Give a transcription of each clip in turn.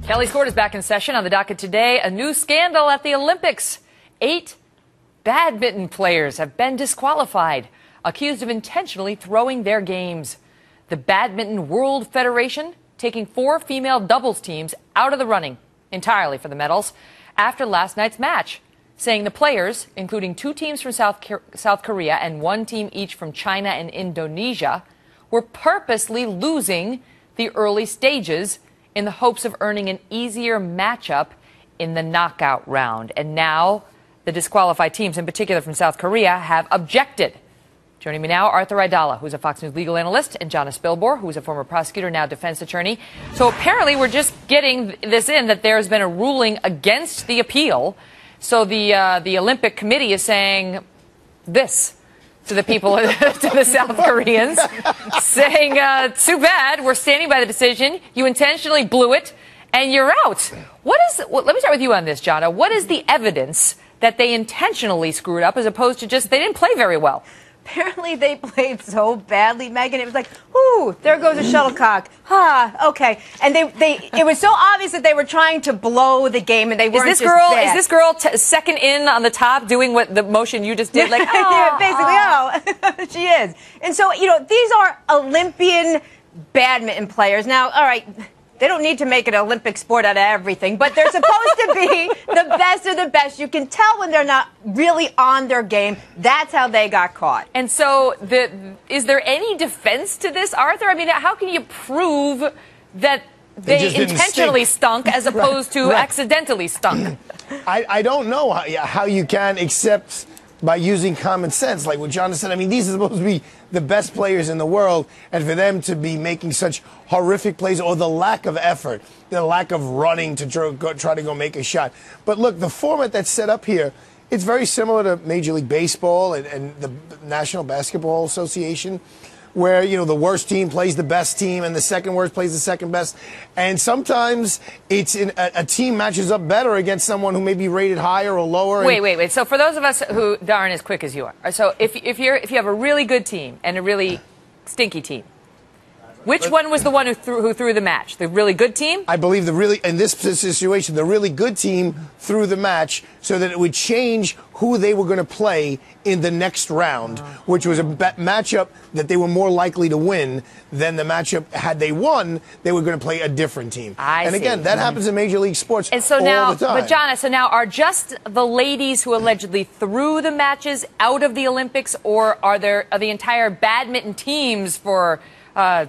Kelly Sport is back in session. On the docket today, a new scandal at the Olympics. 8 badminton players have been disqualified, accused of intentionally throwing their games. The Badminton World Federation taking 4 female doubles teams out of the running entirely for the medals after last night's match, saying the players, including 2 teams from South Korea and 1 team each from China and Indonesia, were purposely losing the early stages in the hopes of earning an easier matchup in the knockout round. And now the disqualified teams, in particular from South Korea, have objected. Joining me now, Arthur Aidala, who's a Fox News legal analyst, and Jonna Spilbor, who's a former prosecutor, now defense attorney. So apparently we're just getting this in that there's been a ruling against the appeal. So the Olympic Committee is saying this to the people, to the South Koreans, saying, too bad, we're standing by the decision, you intentionally blew it, and you're out. Let me start with you on this, Jonna. What is the evidence that they intentionally screwed up as opposed to just they didn't play very well? Apparently they played so badly, Megan. It was like, ooh, there goes a shuttlecock. Okay. And it was so obvious that they were trying to blow the game, and they weren't Is this girl second in on the top doing what the motion you just did? Like, yeah, basically, she is. And so, these are Olympian badminton players. Now, all right, they don't need to make an Olympic sport out of everything, but they're supposed to be the best of the best. You can tell when they're not really on their game. That's how they got caught. And so, is there any defense to this, Arthur? I mean, how can you prove that they intentionally stunk as opposed to accidentally stunk? I don't know how you can, except by using common sense, like what Jonna said. I mean, these are supposed to be the best players in the world, and for them to be making such horrific plays, or the lack of effort, the lack of running to try to go make a shot. But look, the format that's set up here, it's very similar to Major League Baseball and the National Basketball Association, where, the worst team plays the best team and the second worst plays the second best. And sometimes it's a team matches up better against someone who may be rated higher or lower. Wait. So for those of us who aren't as quick as you are, so if you have a really good team and a really stinky team, which one was the one who threw the match? The really good team? I believe in this situation, the really good team threw the match so that it would change who they were going to play in the next round, which was a matchup that they were more likely to win than the matchup. Had they won, they were going to play a different team. And again, that happens in Major League sports all the time. But Jonna, so now are just the ladies who allegedly threw the matches out of the Olympics, or are the entire badminton teams for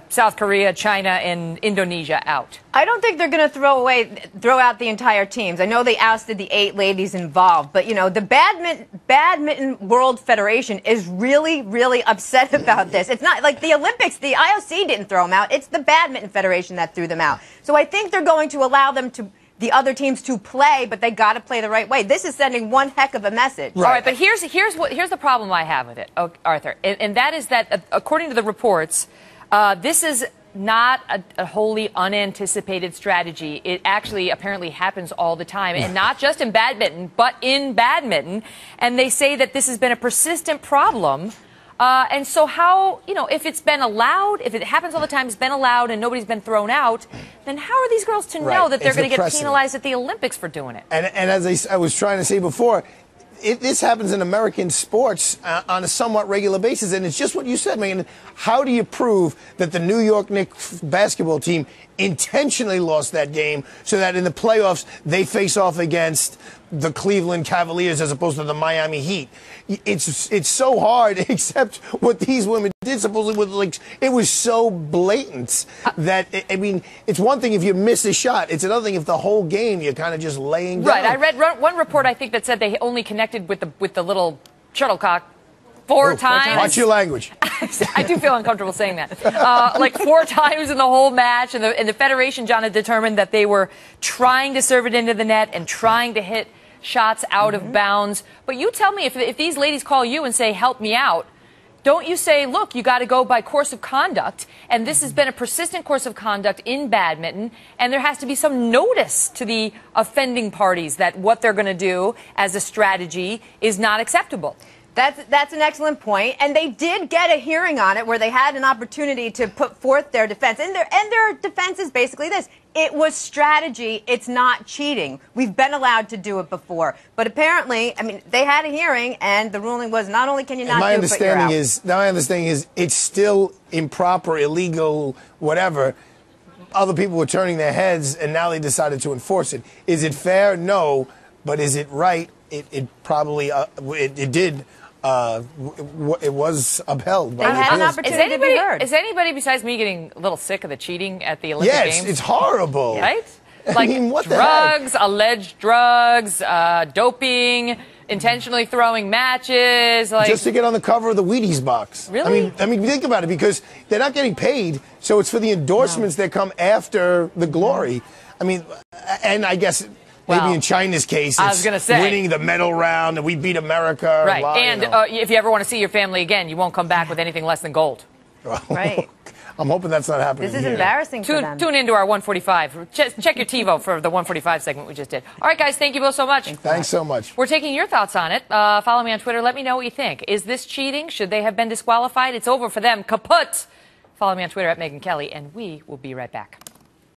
South Korea, China, and Indonesia out? I don't think they're going to throw out the entire teams. I know they ousted the 8 ladies involved, but the Badminton World Federation is really, really upset about this. It's not like the Olympics, the IOC didn't throw them out. It's the Badminton Federation that threw them out. So I think they're going to allow the other teams to play, but they got to play the right way. This is sending one heck of a message. All right, but here's the problem I have with it, Arthur, and that is that according to the reports, this is not a wholly unanticipated strategy. It actually apparently happens all the time, and not just in badminton, but in badminton. And they say that this has been a persistent problem. And so how, if it's been allowed, if it happens all the time, it's been allowed and nobody's been thrown out, then how are these girls to know that they're going to get penalized at the Olympics for doing it? And as I was trying to say before, this happens in American sports on a somewhat regular basis, and it's just what you said, Megan. How do you prove that the New York Knicks basketball team intentionally lost that game so that in the playoffs they face off against the Cleveland Cavaliers as opposed to the Miami Heat? It's so hard, except what these women did supposedly it was so blatant that it's one thing if you miss a shot, it's another thing if the whole game you're kind of just laying down. Right. I read one report I think that said they only connected with the little shuttlecock 4 times. Watch your language. I do feel uncomfortable saying that. Like 4 times in the whole match, and the Federation, John, had determined that they were trying to serve it into the net and trying to hit shots out of bounds. But you tell me, if these ladies call you and say, help me out, don't you say, look, you got to go by course of conduct, and this has been a persistent course of conduct in badminton, and there has to be some notice to the offending parties that what they're going to do as a strategy is not acceptable. That's an excellent point, and they did get a hearing on it where they had an opportunity to put forth their defense, and their defense is basically this: it was strategy, it's not cheating. We've been allowed to do it before, but apparently, I mean, they had a hearing, and the ruling was not only can you not do it, but you're out. My understanding is it's still improper, illegal, whatever. Other people were turning their heads, and now they decided to enforce it. Is it fair? No, but is it right? It probably it did. It was upheld. They had an opportunity to be heard. Is anybody besides me getting a little sick of the cheating at the Olympic Games? Yes, it's horrible. Right? Like, I mean, what drugs, the heck? alleged drugs, doping, intentionally throwing matches. Like, just to get on the cover of the Wheaties box. Really? I mean, think about it, because they're not getting paid, so it's for the endorsements that come after the glory. I mean, and I guess... Maybe in China's case, I was gonna say, winning the medal round and we beat America. Right, blah, and if you ever want to see your family again, you won't come back with anything less than gold. Right. I'm hoping that's not happening. This is embarrassing for them. Tune into our 145. Check your TiVo for the 145 segment we just did. All right, guys, thank you both so much. Thanks so much. We're taking your thoughts on it. Follow me on Twitter. Let me know what you think. Is this cheating? Should they have been disqualified? It's over for them. Kaput. Follow me on Twitter at Megyn Kelly, and we will be right back.